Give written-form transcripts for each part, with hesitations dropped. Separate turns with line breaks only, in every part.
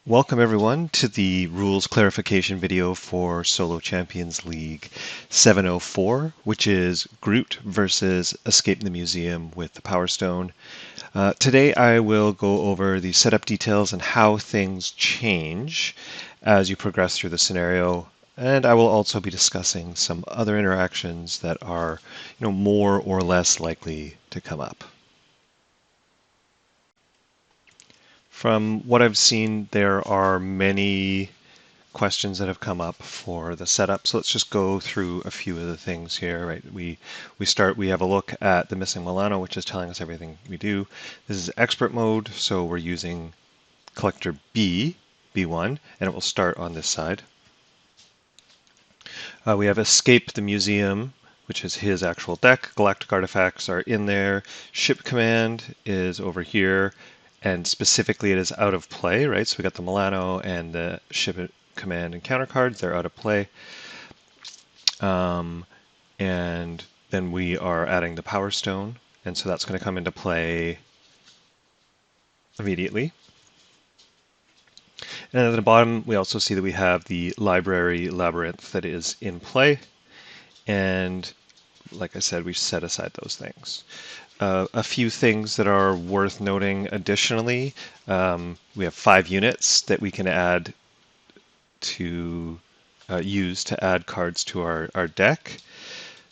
Welcome everyone to the rules clarification video for Solo Champions League 704, which is Groot versus Escape the Museum with the Power Stone. Today I will go over the setup details and how things change as you progress through the scenario, and I will also be discussing some other interactions that are, more or less likely to come up. From what I've seen, there are many questions that have come up for the setup. So let's just go through a few of the things here, right? We have a look at the missing Milano, which is telling us everything we do. This is expert mode, so we're using collector B1, and it will start on this side. We have escape the museum, which is his actual deck. Galactic artifacts are in there. Ship command is over here, and specifically it is out of play, right? So we got the Milano and the ship command and counter cards, they're out of play. And then we are adding the Power Stone, and so that's going to come into play immediately. And at the bottom, we also see that we have the library labyrinth that is in play. And like I said, we've set aside those things. A few things that are worth noting additionally, we have 5 units that we can add to use to add cards to our deck.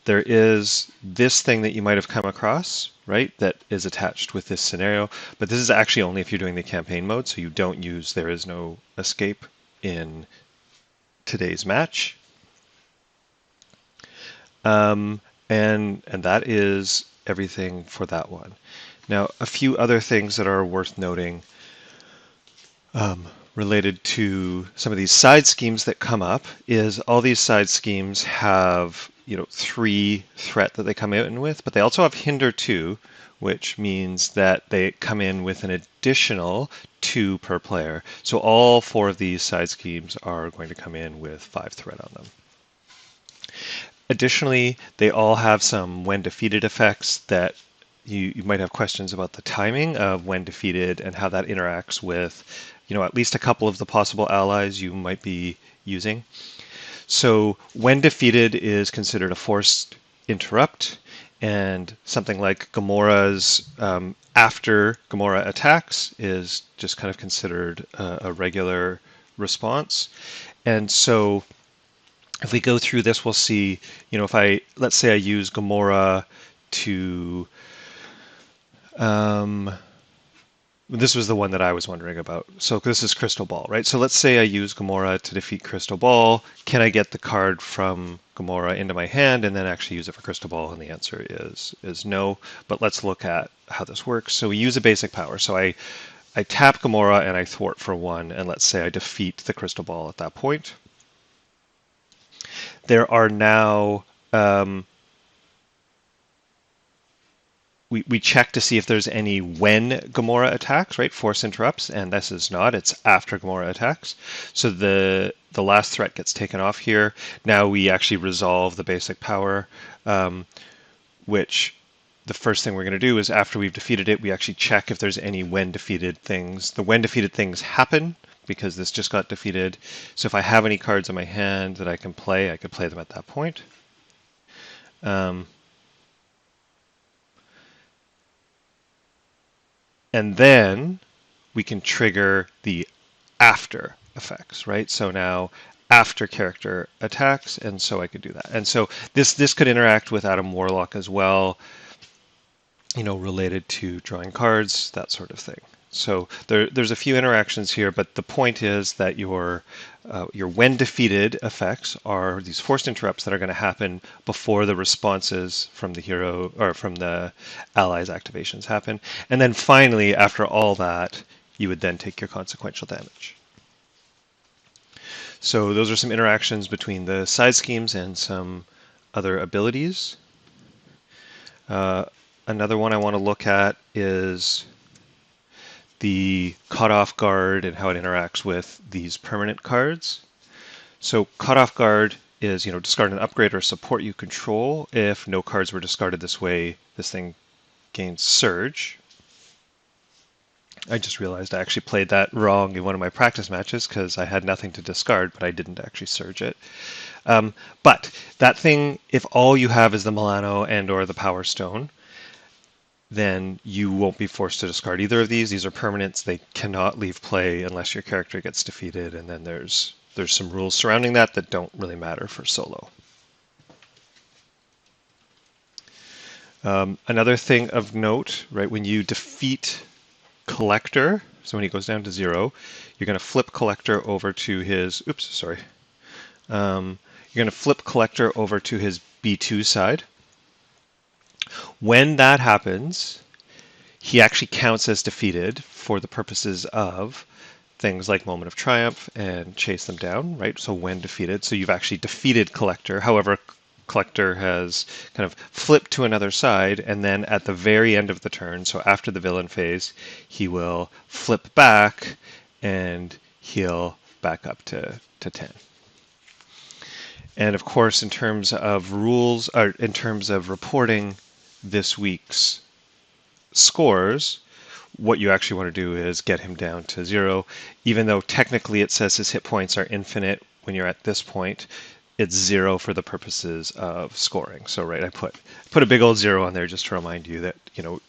There is this thing that you might have come across, right, that is attached with this scenario, but this is actually only if you're doing the campaign mode, so you don't use There Is No Escape in today's match. And that is everything for that one. Now, a few other things that are worth noting related to some of these side schemes that come up is all these side schemes have 3 threat that they come in with, but they also have hinder 2, which means that they come in with an additional 2 per player. So all 4 of these side schemes are going to come in with 5 threat on them. Additionally, they all have some when defeated effects that you might have questions about the timing of when defeated and how that interacts with, at least a couple of the possible allies you might be using. So when defeated is considered a forced interrupt, and something like Gamora's after Gamora attacks is just kind of considered a regular response. And so if we go through this, we'll see, let's say I use Gamora to, this was the one that I was wondering about. So this is Crystal Ball, right? So let's say I use Gamora to defeat Crystal Ball. Can I get the card from Gamora into my hand and then actually use it for Crystal Ball? And the answer is no. But let's look at how this works. So we use a basic power. So I tap Gamora and I thwart for 1, and let's say I defeat the Crystal Ball at that point. There are now, we check to see if there's any when Gamora attacks, right? Force interrupts, and this is not, it's after Gamora attacks. So the last threat gets taken off here. Now we actually resolve the basic power, which the first thing we're going to do is after we've defeated it, we actually check if there's any when defeated things. The when defeated things happen because this just got defeated. So if I have any cards in my hand that I can play, I could play them at that point. And then we can trigger the after effects, right? So now after character attacks, and so I could do that. And so this could interact with Adam Warlock as well, related to drawing cards, that sort of thing. So there's a few interactions here, but the point is that your when defeated effects are these forced interrupts that are going to happen before the responses from the hero or from the allies' activations happen. And then finally, after all that, you would then take your consequential damage. So those are some interactions between the side schemes and some other abilities. Another one I want to look at is the Caught Off Guard and how it interacts with these permanent cards. So Caught Off Guard is, discard an upgrade or support you control. If no cards were discarded this way, this thing gains Surge. I just realized I actually played that wrong in one of my practice matches because I had nothing to discard, but I didn't actually surge it. But that thing, if all you have is the Milano and or the Power Stone, then you won't be forced to discard either of these. These are permanents. They cannot leave play unless your character gets defeated, and then there's some rules surrounding that that don't really matter for solo. Another thing of note, right, when you defeat Collector, so when he goes down to 0, you're going to flip Collector over to his, oops, sorry. You're going to flip Collector over to his B2 side. When that happens, he actually counts as defeated for the purposes of things like Moment of Triumph and Chase Them Down, right? So when defeated, so you've actually defeated Collector. However, Collector has kind of flipped to another side, and then at the very end of the turn, so after the villain phase, he will flip back and heal back up to 10. And of course, in terms of rules, or in terms of reporting this week's scores, what you actually want to do is get him down to 0. Even though technically it says his hit points are infinite when you're at this point, it's 0 for the purposes of scoring. So right, I put a big old 0 on there just to remind you that, you know,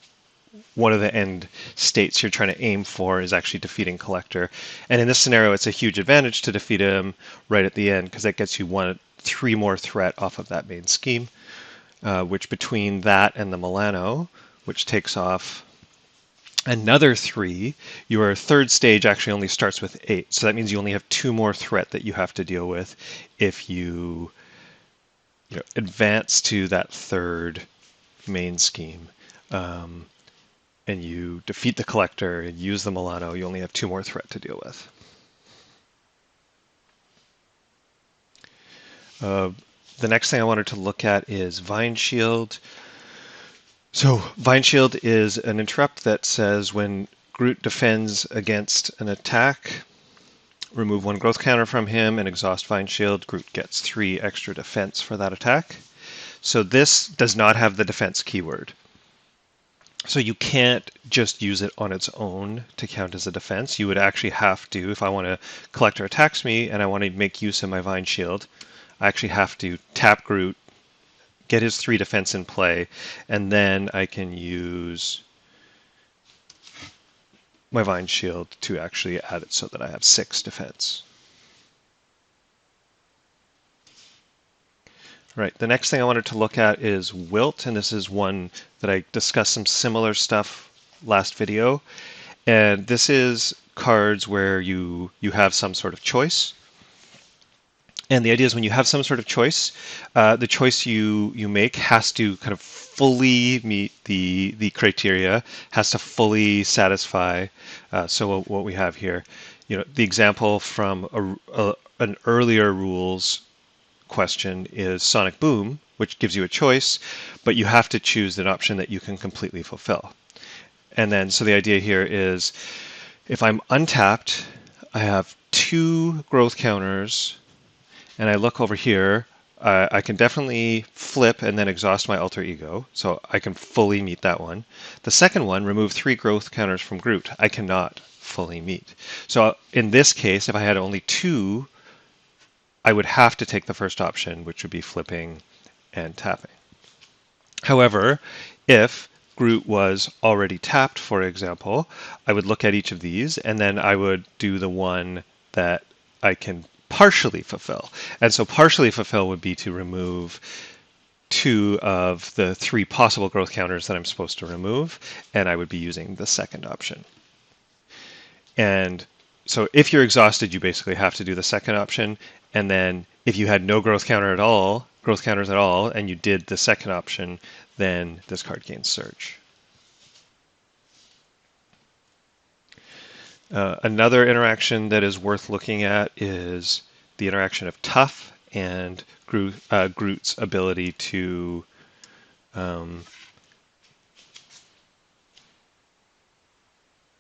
one of the end states you're trying to aim for is actually defeating Collector. And in this scenario, it's a huge advantage to defeat him right at the end because that gets you 3 more threat off of that main scheme, which between that and the Milano, which takes off another 3, your third stage actually only starts with 8. So that means you only have 2 more threat that you have to deal with if you advance to that third main scheme. And you defeat the Collector and use the Milano, you only have 2 more threat to deal with. The next thing I wanted to look at is Vine Shield. So Vine Shield is an interrupt that says when Groot defends against an attack, remove 1 growth counter from him and exhaust Vine Shield. Groot gets 3 extra defense for that attack. So this does not have the defense keyword. So you can't just use it on its own to count as a defense. You would actually have to, if I want to Collector attacks me and I want to make use of my Vine Shield, I actually have to tap Groot, get his 3 defense in play, and then I can use my Vine Shield to actually add it so that I have 6 defense. Right, the next thing I wanted to look at is Wilt, and this is one that I discussed some similar stuff last video. And this is cards where you have some sort of choice. And the idea is when you have some sort of choice, the choice you make has to kind of fully meet the criteria, has to fully satisfy. So what we have here, the example from an earlier rules question is Sonic Boom, which gives you a choice, but you have to choose an option that you can completely fulfill. And then, so the idea here is if I'm untapped, I have 2 growth counters, and I look over here, I can definitely flip and then exhaust my alter ego, so I can fully meet that one. The second one, remove 3 growth counters from Groot, I cannot fully meet. So in this case, if I had only 2, I would have to take the first option, which would be flipping and tapping. However, if Groot was already tapped, for example, I would look at each of these and then I would do the one that I can partially fulfill. And so partially fulfill would be to remove 2 of the 3 possible growth counters that I'm supposed to remove, and I would be using the second option. And so if you're exhausted, you basically have to do the second option. And then if you had no growth counters at all, and you did the second option, then this card gains Surge. Another interaction that is worth looking at is the interaction of Tough and Groot's ability to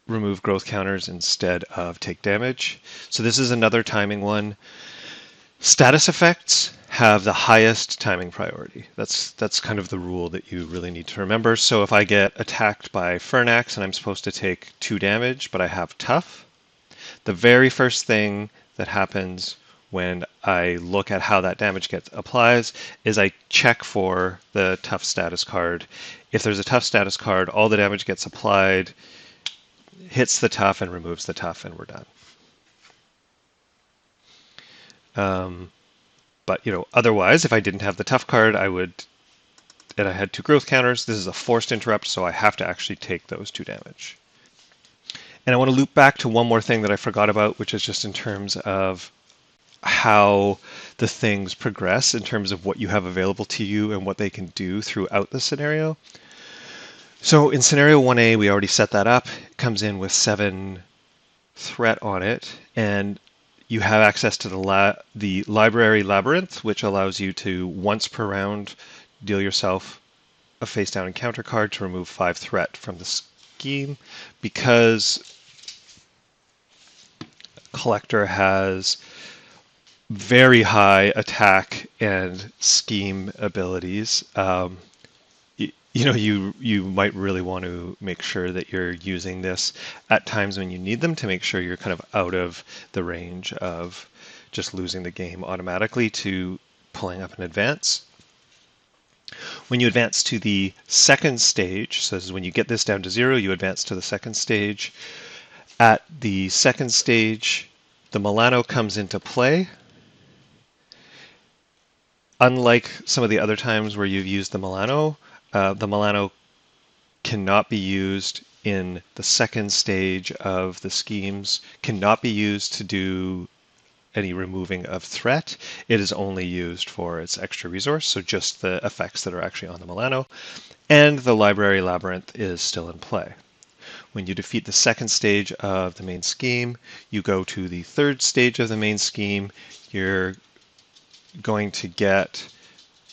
remove growth counters instead of take damage. So this is another timing one. Status effects have the highest timing priority. That's kind of the rule that you really need to remember. So if I get attacked by Fernax and I'm supposed to take 2 damage, but I have tough, the very first thing that happens when I look at how that damage gets applies is I check for the tough status card. If there's a tough status card, all the damage gets applied, hits the tough and removes the tough, and we're done. But otherwise, if I didn't have the tough card, and I had 2 growth counters, this is a forced interrupt, so I have to actually take those 2 damage. And I want to loop back to one more thing that I forgot about, which is just in terms of how the things progress in terms of what you have available to you and what they can do throughout the scenario. So in scenario 1A, we already set that up. It comes in with 7 threat on it, and you have access to the library labyrinth, which allows you to, once per round, deal yourself a face down encounter card to remove 5 threat from the scheme. Because Collector has very high attack and scheme abilities, you might really want to make sure that you're using this at times when you need them to make sure you're kind of out of the range of just losing the game automatically to pulling up an advance. When you advance to the second stage, so this is when you get this down to 0, you advance to the second stage. At the second stage, the Milano comes into play. Unlike some of the other times where you've used the Milano cannot be used in the second stage of the schemes, cannot be used to do any removing of threat. It is only used for its extra resource, so just the effects that are actually on the Milano. And the Library Labyrinth is still in play. When you defeat the second stage of the main scheme, you go to the third stage of the main scheme. You're going to get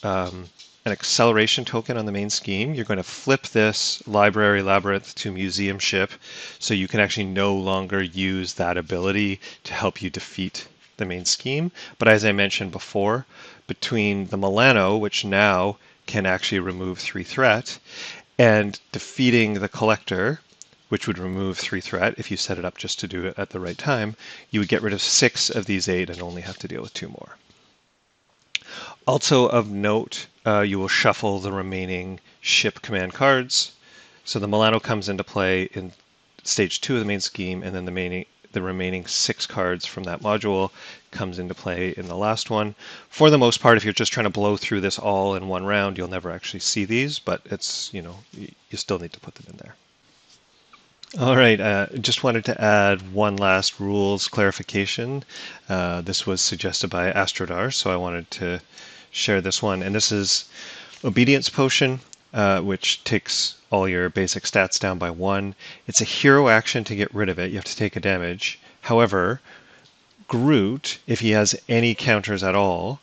an acceleration token on the main scheme. You're going to flip this Library Labyrinth to Museum Ship, so you can actually no longer use that ability to help you defeat the main scheme. But as I mentioned before, between the Milano, which now can actually remove 3 threat, and defeating the Collector, which would remove 3 threat if you set it up just to do it at the right time, you would get rid of 6 of these 8 and only have to deal with 2 more. Also of note, you will shuffle the remaining ship command cards. So the Milano comes into play in stage 2 of the main scheme, and then the remaining 6 cards from that module comes into play in the last one. For the most part, if you're just trying to blow through this all in one round, you'll never actually see these, but it's, you still need to put them in there. All right, just wanted to add one last rules clarification. This was suggested by Astrodar, so I wanted to share this one. And this is Obedience Potion, which takes all your basic stats down by 1. It's a hero action to get rid of it. You have to take a damage. However, Groot, if he has any counters at all,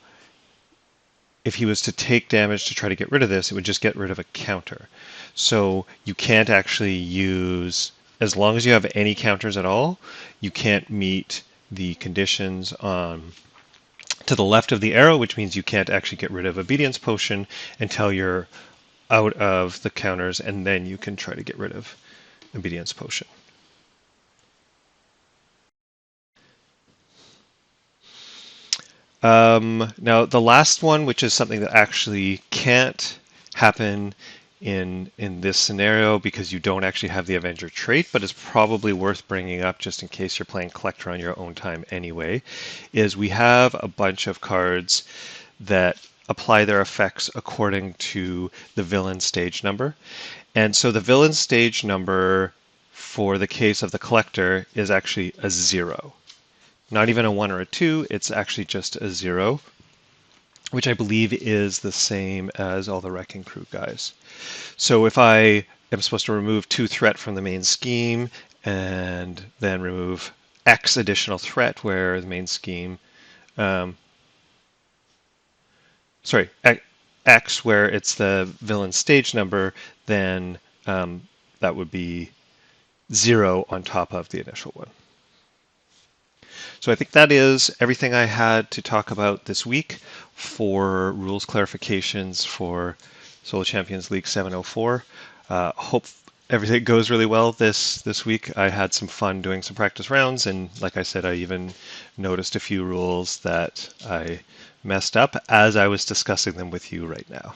if he was to take damage to try to get rid of this, it would just get rid of a counter. So you can't actually use, as long as you have any counters at all, you can't meet the conditions to the left of the arrow, which means you can't actually get rid of Obedience Potion until you're out of the counters, and then you can try to get rid of Obedience Potion. Now, the last one, which is something that actually can't happen in this scenario because you don't actually have the Avenger trait, but is probably worth bringing up just in case you're playing Collector on your own time anyway, is we have a bunch of cards that apply their effects according to the villain stage number. And so the villain stage number for the case of the Collector is actually a 0. Not even a 1 or a 2, it's actually just a 0, which I believe is the same as all the Wrecking Crew guys. So if I am supposed to remove 2 threat from the main scheme and then remove X additional threat where the main scheme, X where it's the villain stage number, then that would be 0 on top of the initial one. So I think that is everything I had to talk about this week. 4 rules clarifications for Solo Champions League 704. Hope everything goes really well this week. I had some fun doing some practice rounds, and like I said, I even noticed a few rules that I messed up as I was discussing them with you right now.